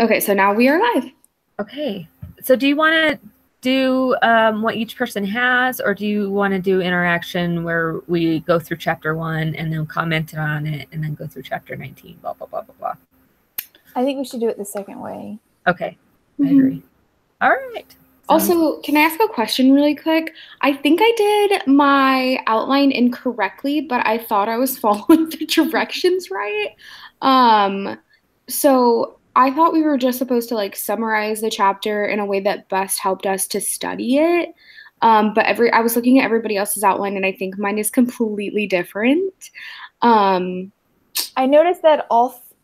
Okay, so now we are live. Okay. So do you want to do what each person has, or do you want to do interaction where we go through chapter 1 and then comment on it and then go through chapter 19, blah, blah, blah, blah, blah. I think we should do it the second way. Okay. I agree. All right. Also, can I ask a question really quick? I think I did my outline incorrectly, but I thought I was following the directions right. So I thought we were just supposed to like summarize the chapter in a way that best helped us to study it. But I was looking at everybody else's outline and I think mine is completely different. I noticed that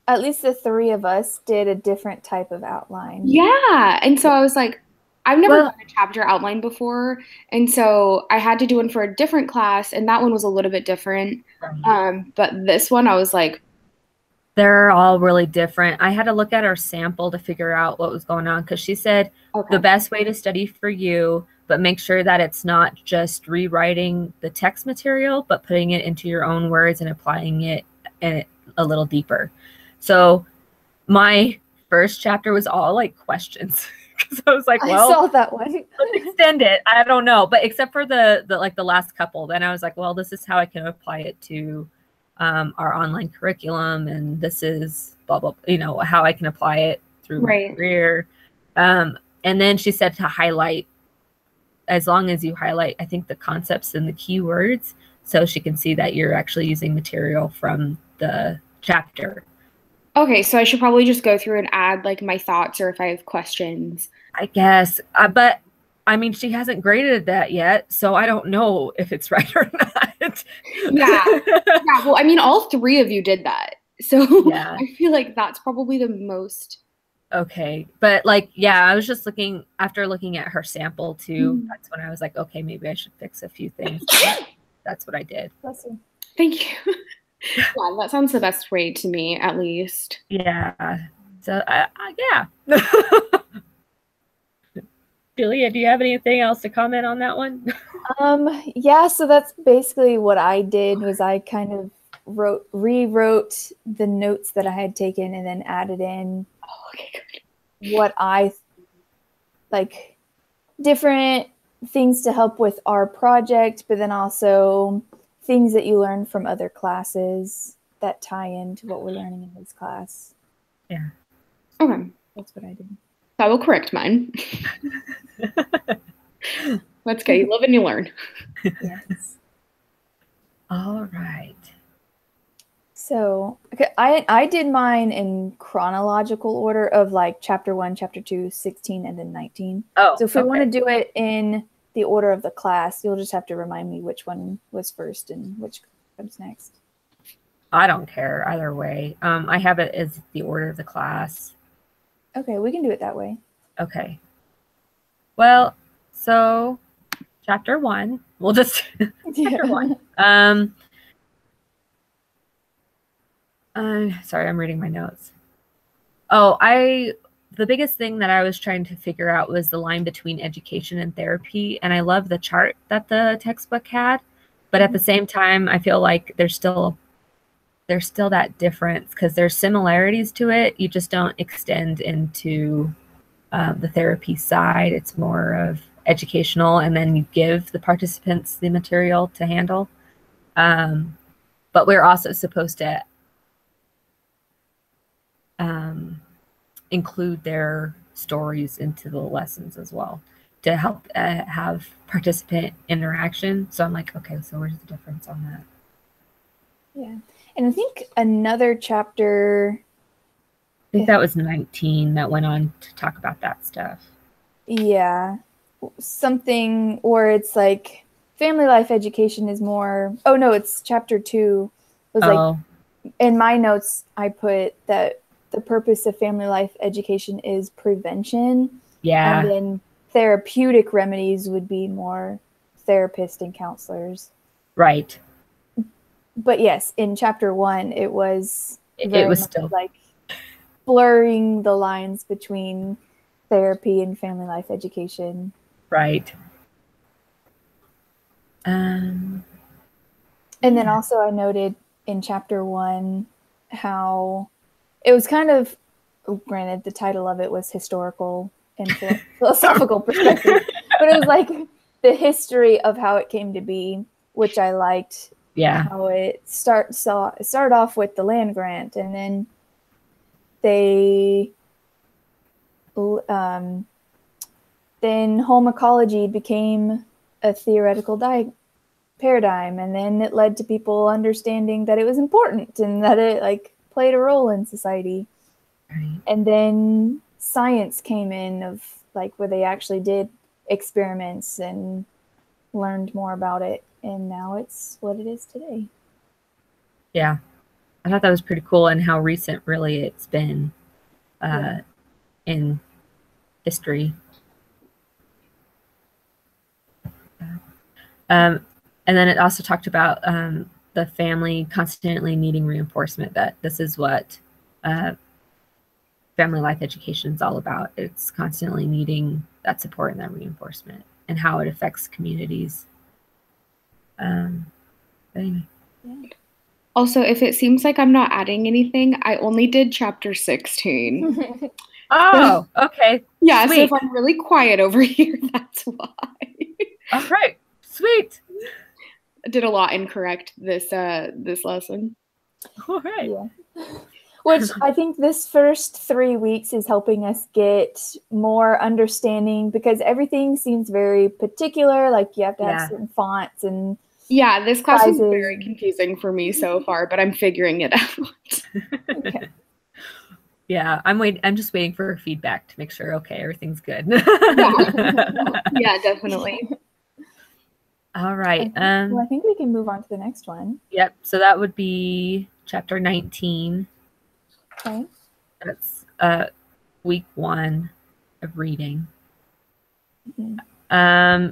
at least the three of us did a different type of outline. Yeah. And so I was like, I've never done a chapter outline before. And so I had to do one for a different class, and that one was a little bit different. But this one, I was like, they're all really different. I had to look at our sample to figure out what was going on because she said the best way to study for you, but make sure that it's not just rewriting the text material, but putting it into your own words and applying it a little deeper. So my first chapter was all like questions because I was like, well, I saw that one. Let's extend it. I don't know, but except for the last couple, then I was like, well, this is how I can apply it to our online curriculum, and this is blah blah. How I can apply it through my career. And then she said to highlight, as long as you highlight, I think the concepts and the keywords, so she can see that you're actually using material from the chapter. Okay, so I should probably just go through and add like my thoughts or if I have questions. I guess, but I mean, she hasn't graded that yet, so I don't know if it's right or not. Yeah. Well, I mean, all three of you did that, so yeah. I feel like that's probably the most. Okay, but like, yeah, I was just looking at her sample too. That's when I was like, okay, maybe I should fix a few things. That's what I did. Thank you. Yeah, that sounds the best way to me, at least. Yeah. So, yeah. Julia, do you have anything else to comment on that one? Yeah, so that's basically what I did. Was I kind of rewrote the notes that I had taken and then added in what I like, different things to help with our project, but then also things that you learn from other classes that tie into what we're learning in this class. Yeah. Okay. That's what I did. I will correct mine. That's good. You live and you learn. Yes. All right. So, okay, I did mine in chronological order of like chapter 1, chapter 2, 16, and then 19. Oh, so if we want to do it in the order of the class, you'll just have to remind me which one was first and which comes next. I don't care either way. I have it as the order of the class. Okay, we can do it that way. Okay. Well, so chapter 1, we'll just chapter 1. Sorry, I'm reading my notes. The biggest thing that I was trying to figure out was the line between education and therapy. And I love the chart that the textbook had, but at the same time, I feel like there's still that difference because there's similarities to it. You just don't extend into the therapy side. It's more of educational, and then you give the participants the material to handle. But we're also supposed to include their stories into the lessons as well to help have participant interaction. So I'm like, okay, so where's the difference on that? Yeah. And I think another chapter, I think that was 19 that went on to talk about that stuff. Yeah. Something, or it's like family life education is more, oh no, it's chapter 2. It was like, in my notes, I put that the purpose of family life education is prevention. Yeah. And then therapeutic remedies would be more therapists and counselors. Right. But yes, in chapter 1, it was still like blurring the lines between therapy and family life education. Right. And then also I noted in chapter 1 how it was kind of granted, the title of it was historical and philosophical perspective, but it was like the history of how it came to be, which I liked. Yeah. How it started off with the land grant, and then then home ecology became a theoretical paradigm, and then it led to people understanding that it was important and that it like played a role in society. Right. And then science came in, of like where they actually did experiments and learned more about it, and now it's what it is today. Yeah, I thought that was pretty cool, and how recent really it's been in history. And then it also talked about the family constantly needing reinforcement, that this is what family life education is all about. It's constantly needing that support and that reinforcement, and how it affects communities. Anyway. Yeah. Also, if it seems like I'm not adding anything, I only did chapter 16. Oh, okay. Yeah, Sweet. so if I'm really quiet over here, that's why. All right. Sweet. I did a lot incorrect this lesson. All right. Yeah. Which I think this first 3 weeks is helping us get more understanding, because everything seems very particular. Like you have to have certain fonts and yeah, this class is very confusing for me so far, but I'm figuring it out. Okay. Yeah, I'm just waiting for feedback to make sure, okay, everything's good. Yeah, definitely. All right. Well, I think we can move on to the next one. Yep. So that would be chapter 19. Okay. That's week 1 of reading. Mm-hmm.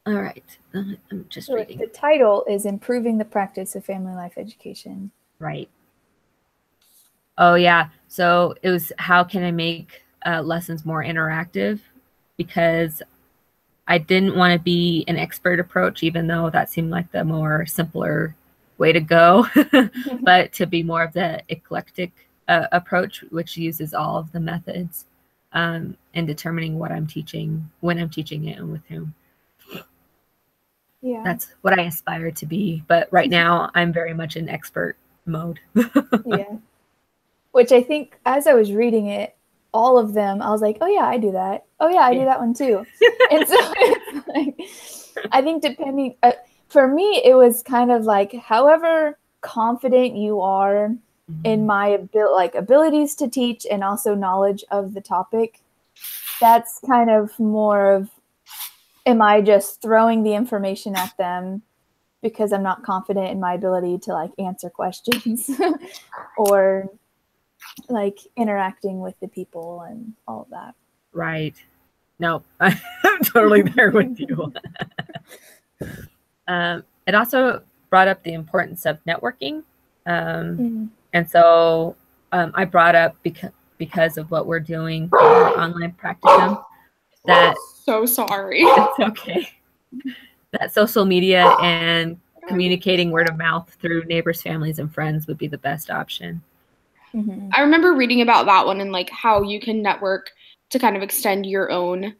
All right. I'm just reading. The title is Improving the Practice of Family Life Education. Right. Oh, yeah. So it was, how can I make lessons more interactive? Because I didn't want to be an expert approach, even though that seemed like the more simpler way to go, but to be more of the eclectic approach, which uses all of the methods in determining what I'm teaching, when I'm teaching it, and with whom. Yeah. That's what I aspire to be. But right now, I'm very much in expert mode. Yeah. Which I think, as I was reading it, all of them, I was like, oh, yeah, I do that. Oh, yeah, I do that one too. And so it's like, I think depending, for me, it was kind of like, however confident you are in my abilities to teach and also knowledge of the topic, that's kind of more of, am I just throwing the information at them because I'm not confident in my ability to like answer questions or like interacting with the people and all of that. Right. No, I'm totally there with you. It also brought up the importance of networking. And so I brought up, because of what we're doing for online practicum, that so sorry. It's okay. That social media and communicating word of mouth through neighbors, families, and friends would be the best option. Mm-hmm. I remember reading about that one and like how you can network to kind of extend your own.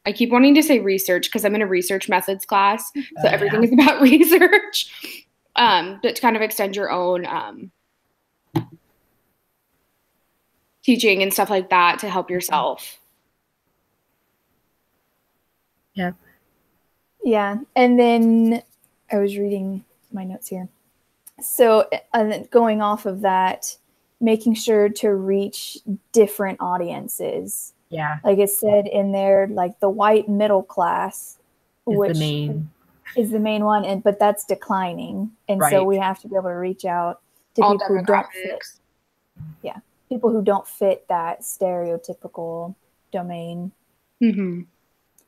I keep wanting to say research because I'm in a research methods class, so everything is about research. But to kind of extend your own teaching and stuff like that to help yourself. Yep. Yeah. And then I was reading my notes here. So going off of that, making sure to reach different audiences. Yeah. Like it said in there, like the white middle class, which is the main one, but that's declining. And so we have to be able to reach out to all people who don't fit. Yeah. People who don't fit that stereotypical domain. Mm-hmm.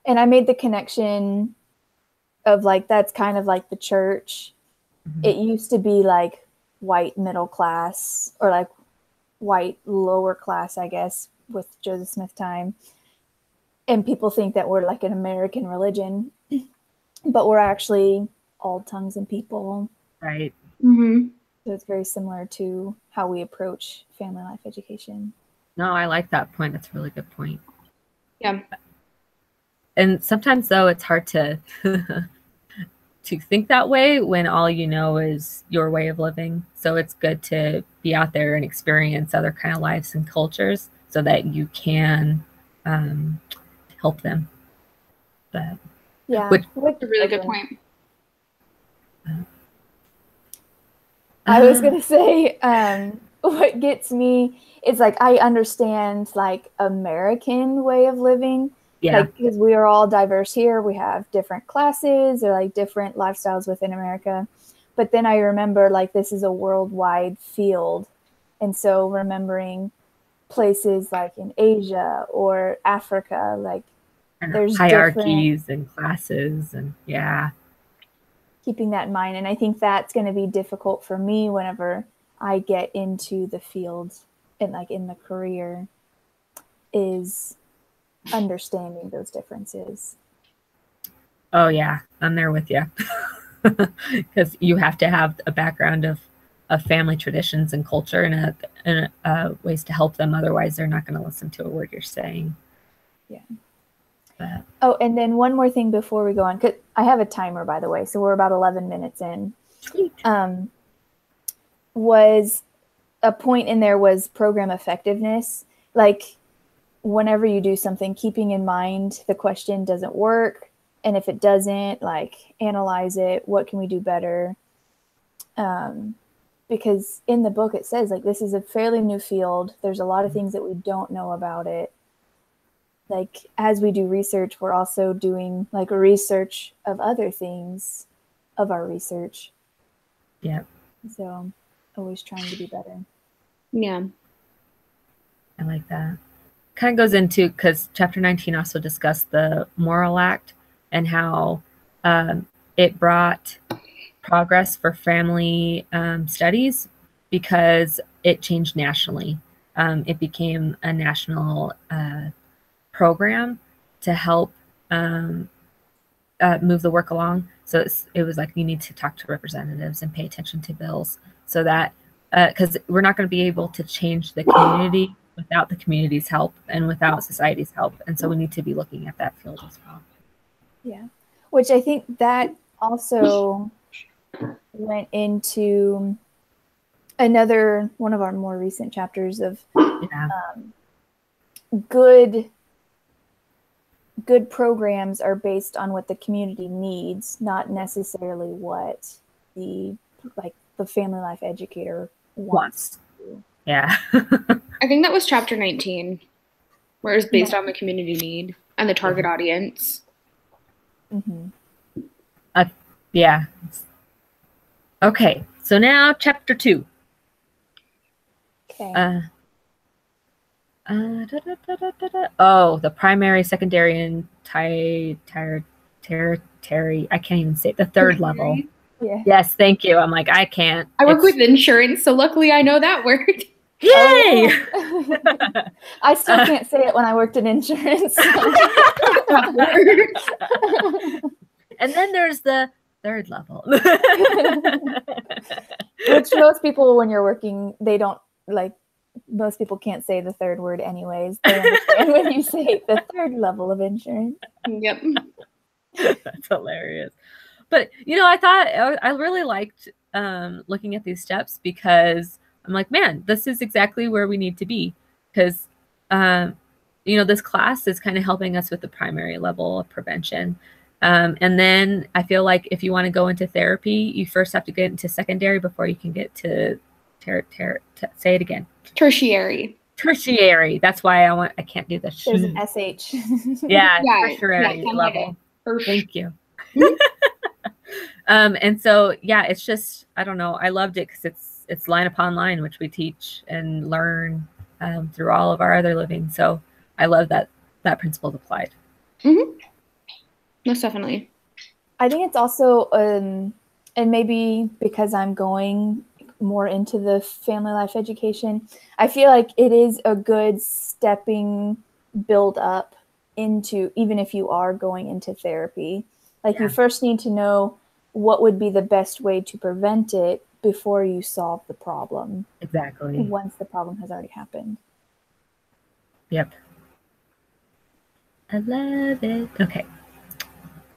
And I made the connection of like, that's kind of like the church. Mm-hmm. It used to be like white middle class, or like white lower class, I guess, with Joseph Smith time. And people think that we're like an American religion, but we're actually all tongues and people. Right. Mm-hmm. So it's very similar to how we approach family life education. No, I like that point. That's a really good point. Yeah. And sometimes though it's hard to to think that way when all you know is your way of living. So it's good to be out there and experience other kind of lives and cultures so that you can help them. But Yeah, which That's a really good point. I was gonna say, what gets me is like I understand like American way of living, like because we are all diverse here. We have different classes or like different lifestyles within America. But then I remember like this is a worldwide field, and so remembering places like in Asia or Africa, like there's hierarchies and classes and keeping that in mind. And I think that's going to be difficult for me whenever I get into the field and like in the career, is understanding those differences. Oh yeah, I'm there with you. Because you have to have a background of family traditions and culture and ways to help them. Otherwise, they're not going to listen to a word you're saying. Yeah. But. Oh, and then one more thing before we go on, because I have a timer, by the way, so we're about 11 minutes in. Sweet. Was a point in there was program effectiveness. Like whenever you do something, keeping in mind the question doesn't work. And if it doesn't, like analyze it. What can we do better? Because in the book, it says like, this is a fairly new field. There's a lot of things that we don't know about it. Like as we do research, we're also doing like research of other things of our research. Yeah. So always trying to be better. Yeah. I like that. Kind of goes into, because chapter 19 also discussed the Moral Act and how it brought progress for family studies because it changed nationally. It became a national program to help move the work along. So it was like, you need to talk to representatives and pay attention to bills so that, because we're not going to be able to change the community without the community's help and without society's help. And so we need to be looking at that field as well. Yeah. Which I think that also went into another one of our more recent chapters of good programs are based on what the community needs, not necessarily what the family life educator wants to do. Yeah. I think that was chapter 19, where it's based on the community need and the target audience. Mm-hmm. Yeah. Okay, so now chapter 2. Okay. Oh, the primary, secondary, and tertiary. I can't even say it. The third level. Yeah. Yes, thank you. I'm like, I can't. I work with insurance, so luckily I know that word. Yay! Oh, yeah. I still can't say it when I worked in insurance. And then there's the third level. Which most people, when you're working, they don't like. Most people can't say the third word anyways. They understand when you say the third level of insurance. Yep. That's hilarious. But, I thought I really liked looking at these steps because I'm like, man, this is exactly where we need to be. Because, this class is kind of helping us with the primary level of prevention. And then I feel like if you want to go into therapy, you first have to get into secondary before you can get to say it again. Tertiary. That's why I can't do this. There's an SH. Yeah, tertiary level. Thank you. And so, it's just, I don't know. I loved it because it's line upon line, which we teach and learn through all of our other living. So I love that principle is applied. Mm-hmm. Most definitely. I think it's also, and maybe because I'm going more into the family life education, I feel like it is a good stepping build up into, even if you are going into therapy, like you first need to know what would be the best way to prevent it before you solve the problem. Exactly. Once the problem has already happened. Yep. I love it. Okay.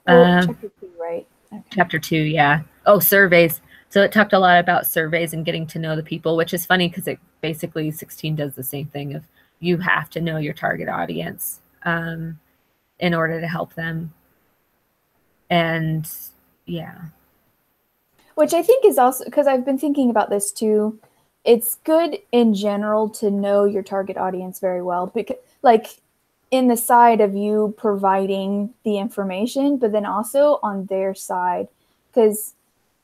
Chapter 2, right? Okay. Chapter 2, yeah. Oh, surveys. So it talked a lot about surveys and getting to know the people, which is funny because it basically 16 does the same thing of you have to know your target audience in order to help them. And yeah. Which I think is also, because I've been thinking about this too, it's good in general to know your target audience very well, because like in the side of you providing the information, but then also on their side. Because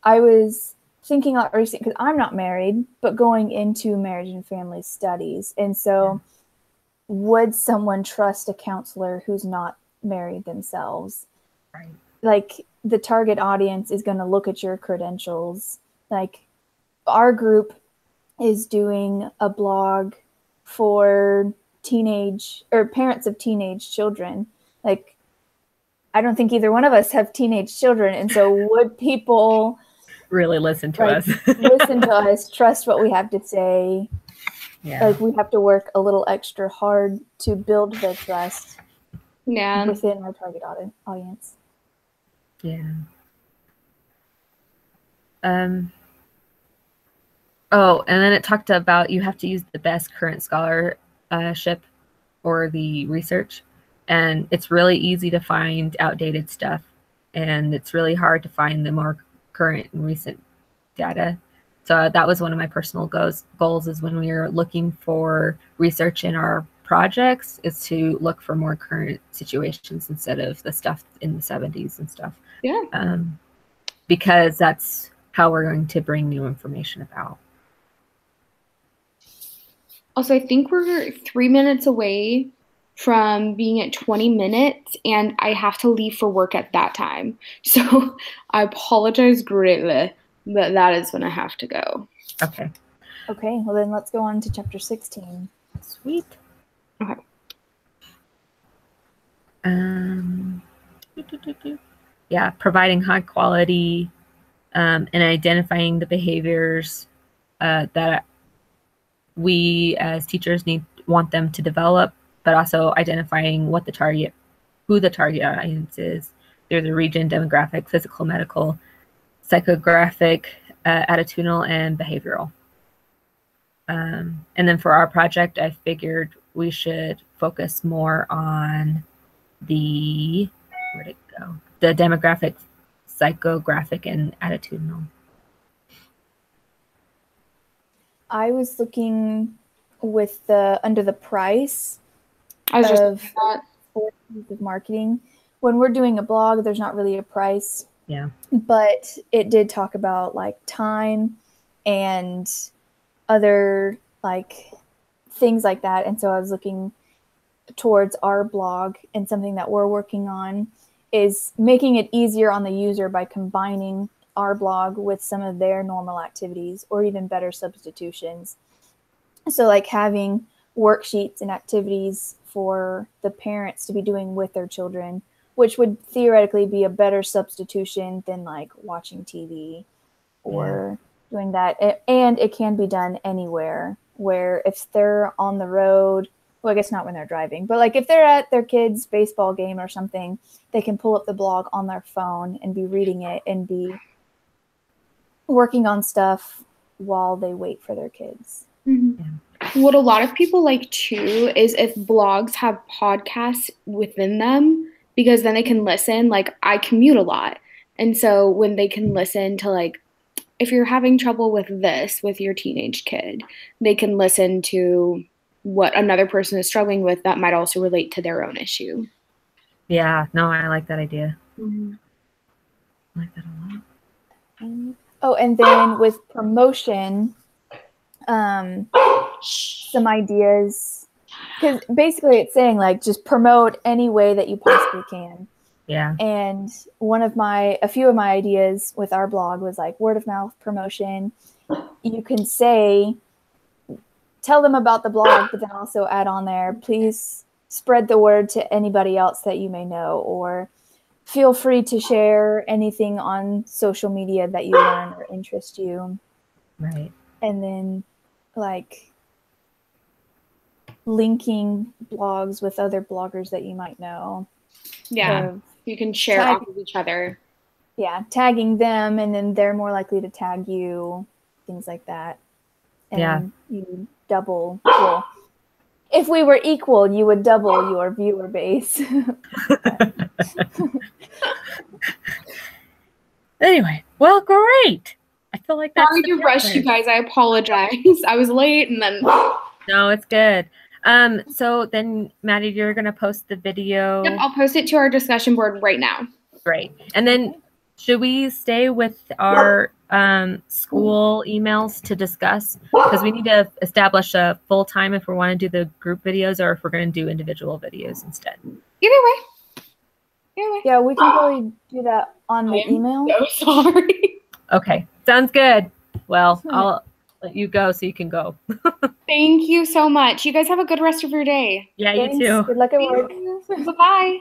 I was thinking a lot recently, because I'm not married, but going into marriage and family studies. And so would someone trust a counselor who's not married themselves? Right. Like the target audience is going to look at your credentials. Like our group is doing a blog for teenage or parents of teenage children. Like I don't think either one of us have teenage children. And so would people really listen to us? Listen to us, trust what we have to say. Yeah. Like we have to work a little extra hard to build the trust within our target audience. Yeah. Oh, and then it talked about you have to use the best current scholarship or the research. And it's really easy to find outdated stuff. And it's really hard to find the more current and recent data. So that was one of my personal goals is when we are looking for research in our projects is to look for more current situations instead of the stuff in the 70s and stuff. Yeah. Because that's how we're going to bring new information about. Also, I think we're 3 minutes away from being at 20 minutes, and I have to leave for work at that time. So I apologize greatly, but that is when I have to go. Okay. Okay, well then let's go on to chapter 16. Sweet. Okay. Yeah, providing high quality and identifying the behaviors that we as teachers want them to develop, but also identifying who the target audience is. There's a region, demographic, physical, medical, psychographic, attitudinal, and behavioral. And then for our project, I figured we should focus more on the demographic, psychographic, and attitudinal. I was looking with under the price of marketing. When we're doing a blog, there's not really a price. Yeah. But it did talk about like time and other like things like that. And so I was looking towards our blog, and something that we're working on is making it easier on the user by combining our blog with some of their normal activities or even better substitutions. So like having worksheets and activities for the parents to be doing with their children, which would theoretically be a better substitution than like watching TV or doing that. And it can be done anywhere, where if they're on the road, well, I guess not when they're driving, but like if they're at their kid's baseball game or something, they can pull up the blog on their phone and be reading it and be working on stuff while they wait for their kids. Mm-hmm. What a lot of people like too is if blogs have podcasts within them, because then they can listen. Like I commute a lot. And so when they can listen to like, if you're having trouble with this with your teenage kid, they can listen to what another person is struggling with that might also relate to their own issue. Yeah, no, I like that idea. Mm-hmm. I like that a lot. Oh, and then with promotion, some ideas, because basically it's saying like just promote any way that you possibly can. Yeah. And a few of my ideas with our blog was like word of mouth promotion. You can tell them about the blog, but then also add on there, please spread the word to anybody else that you may know, or feel free to share anything on social media that you learn or interest you. Right. And then like linking blogs with other bloggers that you might know. Yeah. You can share off of each other. Yeah, tagging them, and then they're more likely to tag you, things like that. And you double. Well, if we were equal, you would double your viewer base. Anyway, well, great. I feel like that's sorry to rush you guys. I apologize. I was late, and then no, it's good. So then, Maddie, you're gonna post the video. Yep, I'll post it to our discussion board right now. Great. And then, should we stay with our school emails to discuss? Because we need to establish a full time if we want to do the group videos, or if we're going to do individual videos instead. Either way. Yeah, we can probably do that on the email. So sorry. Okay, sounds good. Well, I'll let you go so you can go. Thank you so much. You guys have a good rest of your day. Yeah, you too. Good luck at work. Bye-bye.